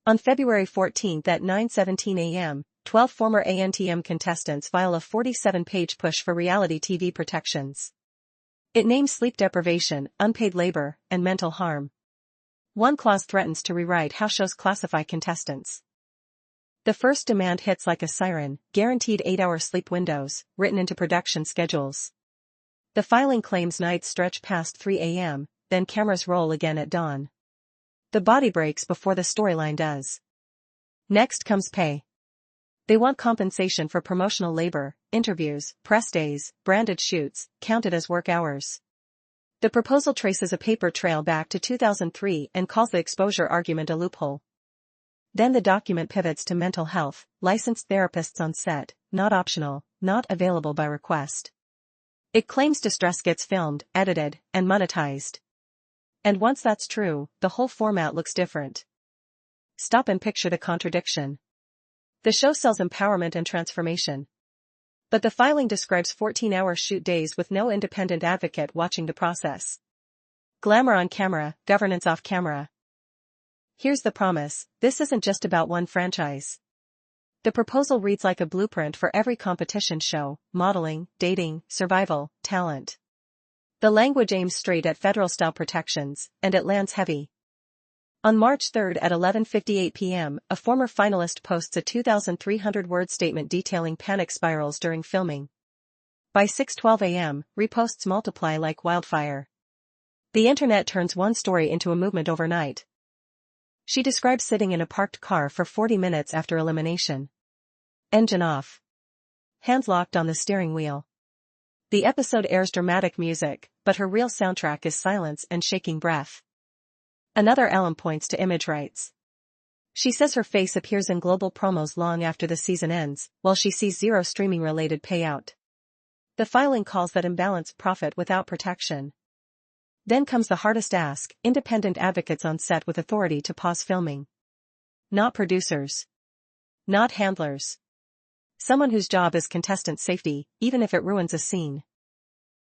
On February 14 at 9:17 a.m., 12 former ANTM contestants file a 47-page push for reality TV protections. It names sleep deprivation, unpaid labor, and mental harm. One clause threatens to rewrite how shows classify contestants. The first demand hits like a siren: guaranteed 8-hour sleep windows, written into production schedules. The filing claims nights stretch past 3 a.m., then cameras roll again at dawn. The body breaks before the storyline does. Next comes pay. They want compensation for promotional labor, interviews, press days, branded shoots, counted as work hours. The proposal traces a paper trail back to 2003 and calls the exposure argument a loophole. Then the document pivots to mental health: licensed therapists on set, not optional, not available by request. It claims distress gets filmed, edited, and monetized. And once that's true, the whole format looks different. Stop and picture the contradiction. The show sells empowerment and transformation. But the filing describes 14-hour shoot days with no independent advocate watching the process. Glamour on camera, governance off camera. Here's the promise: this isn't just about one franchise. The proposal reads like a blueprint for every competition show: modeling, dating, survival, talent. The language aims straight at federal-style protections, and it lands heavy. On March 3 at 11:58 p.m., a former finalist posts a 2,300-word statement detailing panic spirals during filming. By 6:12 a.m., reposts multiply like wildfire. The internet turns one story into a movement overnight. She describes sitting in a parked car for 40 minutes after elimination. Engine off. Hands locked on the steering wheel. The episode airs dramatic music, but her real soundtrack is silence and shaking breath. Another alum points to image rights. She says her face appears in global promos long after the season ends, while she sees zero streaming-related payout. The filing calls that imbalance: profit without protection. Then comes the hardest ask: independent advocates on set with authority to pause filming. Not producers. Not handlers. Someone whose job is contestant safety, even if it ruins a scene.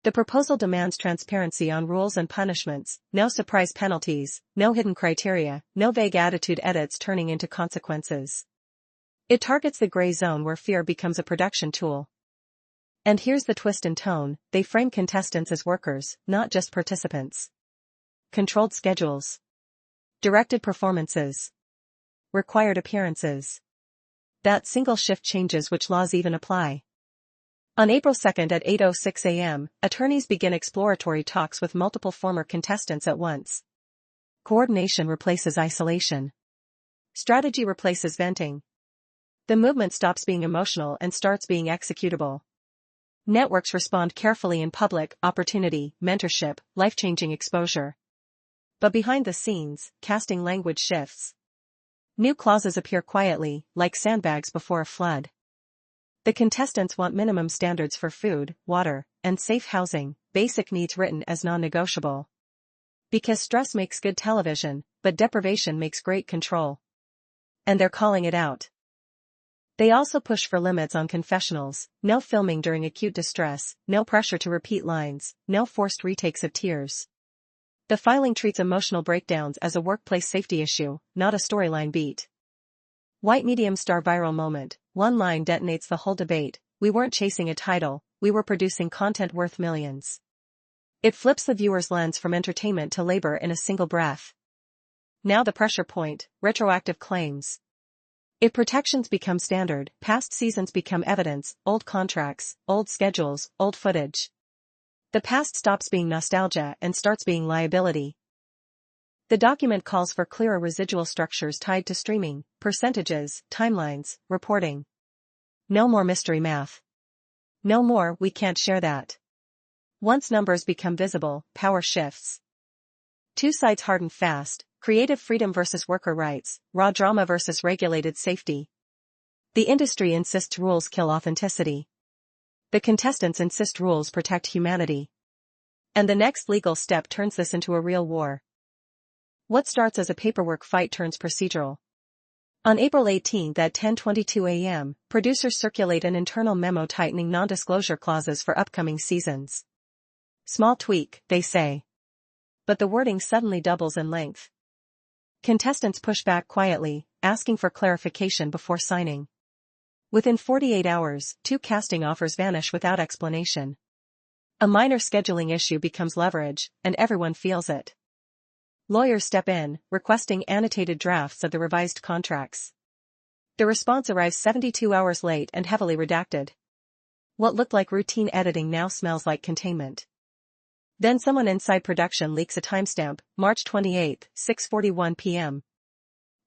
The proposal demands transparency on rules and punishments: no surprise penalties, no hidden criteria, no vague attitude edits turning into consequences. It targets the gray zone where fear becomes a production tool. And here's the twist in tone: they frame contestants as workers, not just participants. Controlled schedules. Directed performances. Required appearances. That single shift changes which laws even apply. On April 2 at 8:06 a.m., attorneys begin exploratory talks with multiple former contestants at once. Coordination replaces isolation. Strategy replaces venting. The movement stops being emotional and starts being executable. Networks respond carefully in public: opportunity, mentorship, life-changing exposure. But behind the scenes, casting language shifts. New clauses appear quietly, like sandbags before a flood. The contestants want minimum standards for food, water, and safe housing, basic needs written as non-negotiable. Because stress makes good television, but deprivation makes great control. And they're calling it out. They also push for limits on confessionals: no filming during acute distress, no pressure to repeat lines, no forced retakes of tears. The filing treats emotional breakdowns as a workplace safety issue, not a storyline beat. White medium star viral moment: one line detonates the whole debate: we weren't chasing a title, we were producing content worth millions. It flips the viewer's lens from entertainment to labor in a single breath. Now the pressure point: retroactive claims. If protections become standard, past seasons become evidence: old contracts, old schedules, old footage. The past stops being nostalgia and starts being liability. The document calls for clearer residual structures tied to streaming: percentages, timelines, reporting. No more mystery math. No more "we can't share that." Once numbers become visible, power shifts. Two sides harden fast: creative freedom versus worker rights, raw drama versus regulated safety. The industry insists rules kill authenticity. The contestants insist rules protect humanity. And the next legal step turns this into a real war. What starts as a paperwork fight turns procedural. On April 18 at 10:22 a.m., producers circulate an internal memo tightening non-disclosure clauses for upcoming seasons. Small tweak, they say. But the wording suddenly doubles in length. Contestants push back quietly, asking for clarification before signing. Within 48 hours, 2 casting offers vanish without explanation. A minor scheduling issue becomes leverage, and everyone feels it. Lawyers step in, requesting annotated drafts of the revised contracts. The response arrives 72 hours late and heavily redacted. What looked like routine editing now smells like containment. Then someone inside production leaks a timestamp, March 28, 6:41 p.m.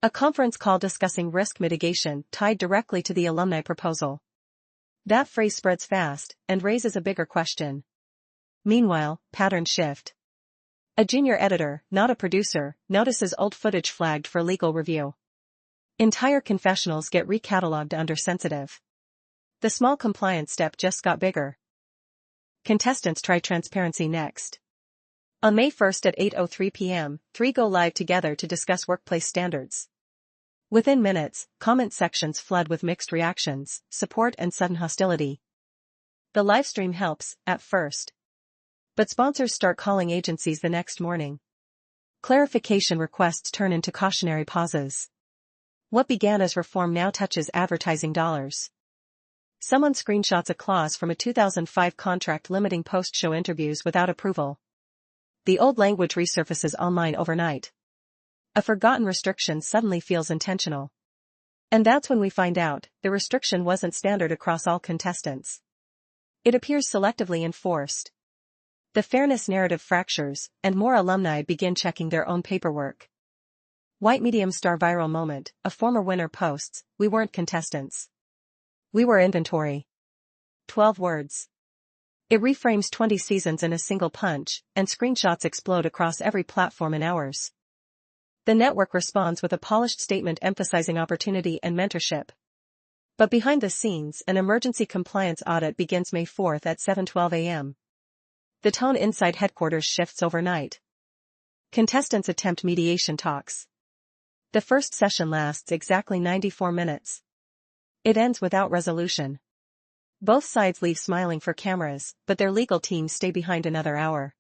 A conference call discussing risk mitigation tied directly to the alumni proposal. That phrase spreads fast and raises a bigger question. Meanwhile, patterns shift. A junior editor, not a producer, notices old footage flagged for legal review. Entire confessionals get recatalogued under sensitive. The small compliance step just got bigger. Contestants try transparency next. On May 1st at 8:03 p.m., 3 go live together to discuss workplace standards. Within minutes, comment sections flood with mixed reactions, support and sudden hostility. The livestream helps, at first. But sponsors start calling agencies the next morning. Clarification requests turn into cautionary pauses. What began as reform now touches advertising dollars. Someone screenshots a clause from a 2005 contract limiting post-show interviews without approval. The old language resurfaces online overnight. A forgotten restriction suddenly feels intentional. And that's when we find out, the restriction wasn't standard across all contestants. It appears selectively enforced. The fairness narrative fractures, and more alumni begin checking their own paperwork. White medium star viral moment, a former winner posts, "We weren't contestants. We were inventory." 12 words. It reframes 20 seasons in a single punch, and screenshots explode across every platform in hours. The network responds with a polished statement emphasizing opportunity and mentorship. But behind the scenes, an emergency compliance audit begins May 4th at 7:12 a.m. The tone inside headquarters shifts overnight. Contestants attempt mediation talks. The first session lasts exactly 94 minutes. It ends without resolution. Both sides leave smiling for cameras, but their legal teams stay behind another hour.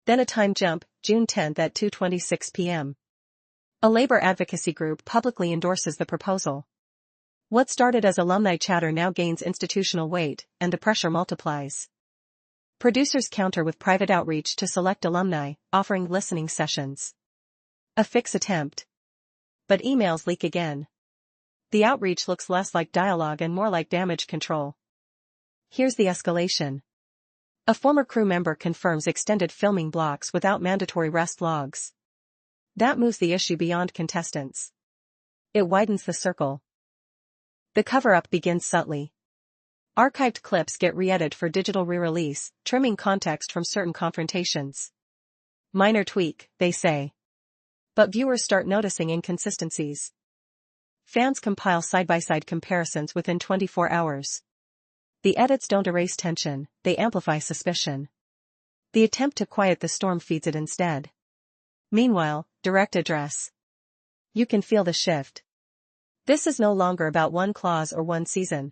Then a time jump, June 10th at 2:26 p.m. A labor advocacy group publicly endorses the proposal. What started as alumni chatter now gains institutional weight, and the pressure multiplies. Producers counter with private outreach to select alumni, offering listening sessions. A fix attempt. But emails leak again. The outreach looks less like dialogue and more like damage control. Here's the escalation. A former crew member confirms extended filming blocks without mandatory rest logs. That moves the issue beyond contestants. It widens the circle. The cover-up begins subtly. Archived clips get re-edited for digital re-release, trimming context from certain confrontations. Minor tweak, they say. But viewers start noticing inconsistencies. Fans compile side-by-side comparisons within 24 hours. The edits don't erase tension, they amplify suspicion. The attempt to quiet the storm feeds it instead. Meanwhile, direct address. You can feel the shift. This is no longer about one clause or one season.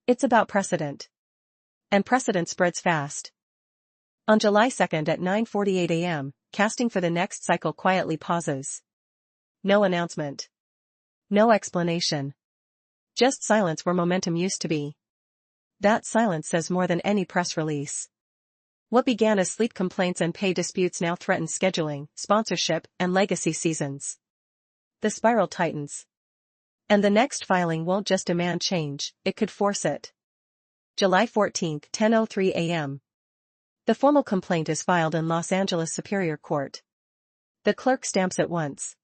It's about precedent. And precedent spreads fast. On July 2nd at 9:48 a.m., casting for the next cycle quietly pauses. No announcement. No explanation. Just silence where momentum used to be. That silence says more than any press release. What began as sleep complaints and pay disputes now threaten scheduling, sponsorship, and legacy seasons. The spiral tightens. And the next filing won't just demand change, it could force it. July 14, 10:03 a.m. The formal complaint is filed in Los Angeles Superior Court. The clerk stamps at once.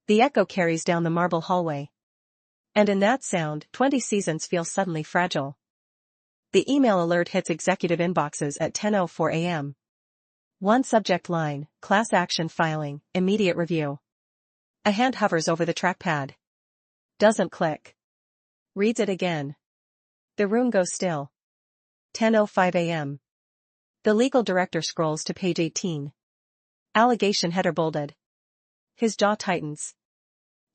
The echo carries down the marble hallway. And in that sound, 20 seasons feel suddenly fragile. The email alert hits executive inboxes at 10:04 a.m. One subject line, class action filing, immediate review. A hand hovers over the trackpad. Doesn't click. Reads it again. The room goes still. 10:05 a.m. The legal director scrolls to page 18. Allegation header bolded. His jaw tightens.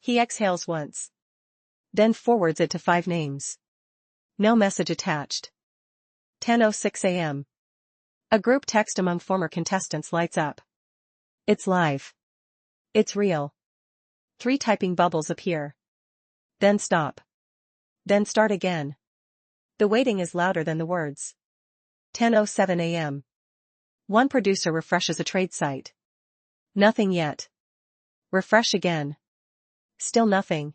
He exhales once. Then forwards it to 5 names. No message attached. 10:06 a.m. A group text among former contestants lights up. It's live. It's real. 3 typing bubbles appear. Then stop. Then start again. The waiting is louder than the words. 10:07 a.m. One producer refreshes a trade site. Nothing yet. Refresh again. Still nothing.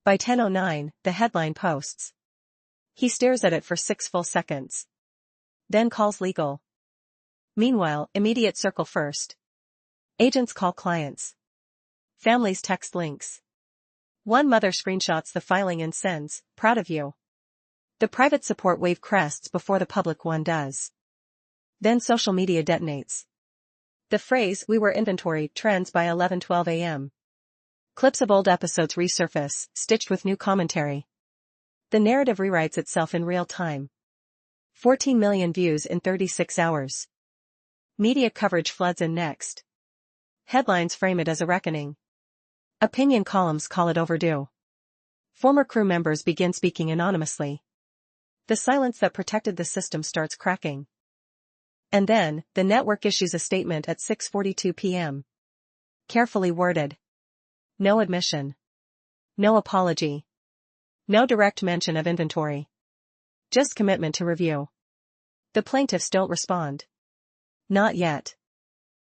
By 10:09, the headline posts. He stares at it for 6 full seconds. Then calls legal. Meanwhile, immediate circle first. Agents call clients. Families text links. One mother screenshots the filing and sends, "Proud of you." The private support wave crests before the public one does. Then social media detonates. The phrase "we were inventory" trends by 11:12 a.m. Clips of old episodes resurface, stitched with new commentary. The narrative rewrites itself in real time. 14 million views in 36 hours. Media coverage floods in next. Headlines frame it as a reckoning. Opinion columns call it overdue. Former crew members begin speaking anonymously. The silence that protected the system starts cracking. And then, the network issues a statement at 6:42 p.m. Carefully worded. No admission. No apology. No direct mention of inventory. Just commitment to review. The plaintiffs don't respond. Not yet.